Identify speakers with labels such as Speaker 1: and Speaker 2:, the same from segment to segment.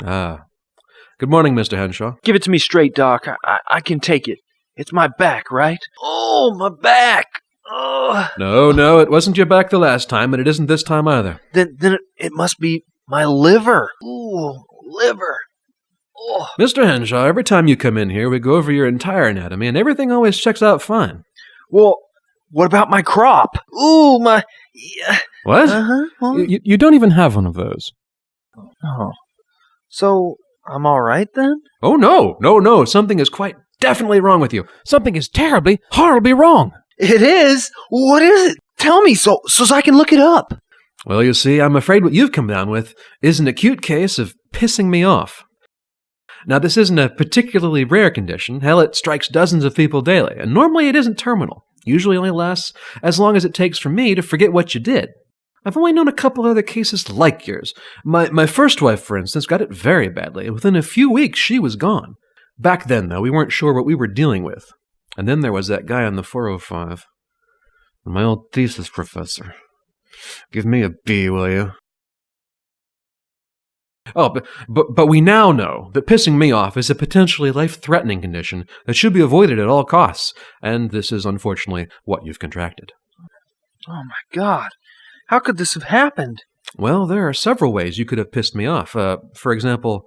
Speaker 1: Ah. Good morning, Mr. Henshaw.
Speaker 2: Give it to me straight, Doc. I can take it. It's my back, right? Oh, my back! Oh.
Speaker 1: No, it wasn't your back the last time, and it isn't this time either.
Speaker 2: Then it must be my liver. Ooh, liver. Oh.
Speaker 1: Mr. Henshaw, every time you come in here, we go over your entire anatomy, and everything always checks out fine.
Speaker 2: Well, what about my crop? Ooh, my... Yeah.
Speaker 1: What?
Speaker 2: Uh-huh.
Speaker 1: You don't even have one of those.
Speaker 2: Oh. So, I'm all right then?
Speaker 1: Oh, no. Something is quite definitely wrong with you. Something is terribly, horribly wrong.
Speaker 2: It is? What is it? Tell me so I can look it up.
Speaker 1: Well, you see, I'm afraid what you've come down with is an acute case of pissing me off. Now, this isn't a particularly rare condition. Hell, it strikes dozens of people daily, and normally it isn't terminal. Usually only lasts as long as it takes for me to forget what you did. I've only known a couple other cases like yours. My first wife, for instance, got it very badly, and within a few weeks she was gone. Back then, though, we weren't sure what we were dealing with. And then there was that guy on the 405. My old thesis professor. Give me a B, will you? Oh, but we now know that pissing me off is a potentially life-threatening condition that should be avoided at all costs, and this is unfortunately what you've contracted.
Speaker 2: Oh my God. How could this have happened?
Speaker 1: Well, there are several ways you could have pissed me off. For example,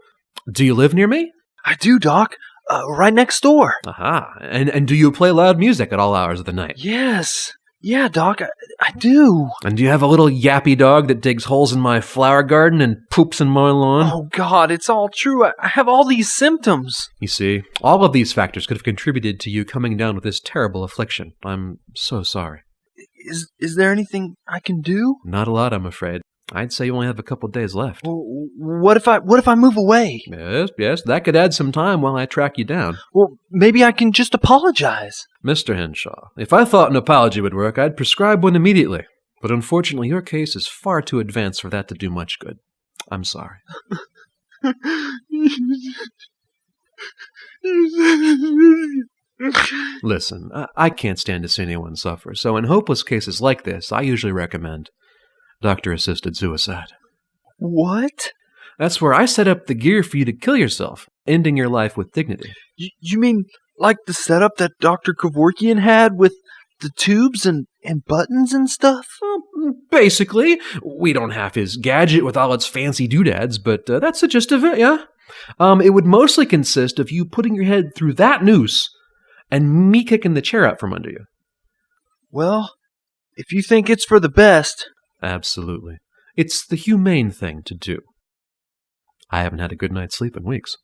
Speaker 1: do you live near me?
Speaker 2: I do, Doc. Right next door.
Speaker 1: Aha. And do you play loud music at all hours of the night?
Speaker 2: Yes. Yeah, Doc, I do.
Speaker 1: And do you have a little yappy dog that digs holes in my flower garden and poops in my lawn?
Speaker 2: Oh, God, it's all true. I have all these symptoms.
Speaker 1: You see, all of these factors could have contributed to you coming down with this terrible affliction. I'm so sorry.
Speaker 2: Is there anything I can do?
Speaker 1: Not a lot, I'm afraid. I'd say you only have a couple days left.
Speaker 2: Well, what if I move away?
Speaker 1: Yes, that could add some time while I track you down.
Speaker 2: Well, maybe I can just apologize.
Speaker 1: Mr. Henshaw, if I thought an apology would work, I'd prescribe one immediately. But unfortunately, your case is far too advanced for that to do much good. I'm sorry. Listen, I can't stand to see anyone suffer, so in hopeless cases like this, I usually recommend doctor-assisted suicide.
Speaker 2: What?
Speaker 1: That's where I set up the gear for you to kill yourself, ending your life with dignity.
Speaker 2: You mean like the setup that Dr. Kevorkian had with the tubes and buttons and stuff?
Speaker 1: Well, basically. We don't have his gadget with all its fancy doodads, but that's the gist of it, yeah? It would mostly consist of you putting your head through that noose and me kicking the chair out from under you.
Speaker 2: Well, if you think it's for the best...
Speaker 1: Absolutely. It's the humane thing to do. I haven't had a good night's sleep in weeks.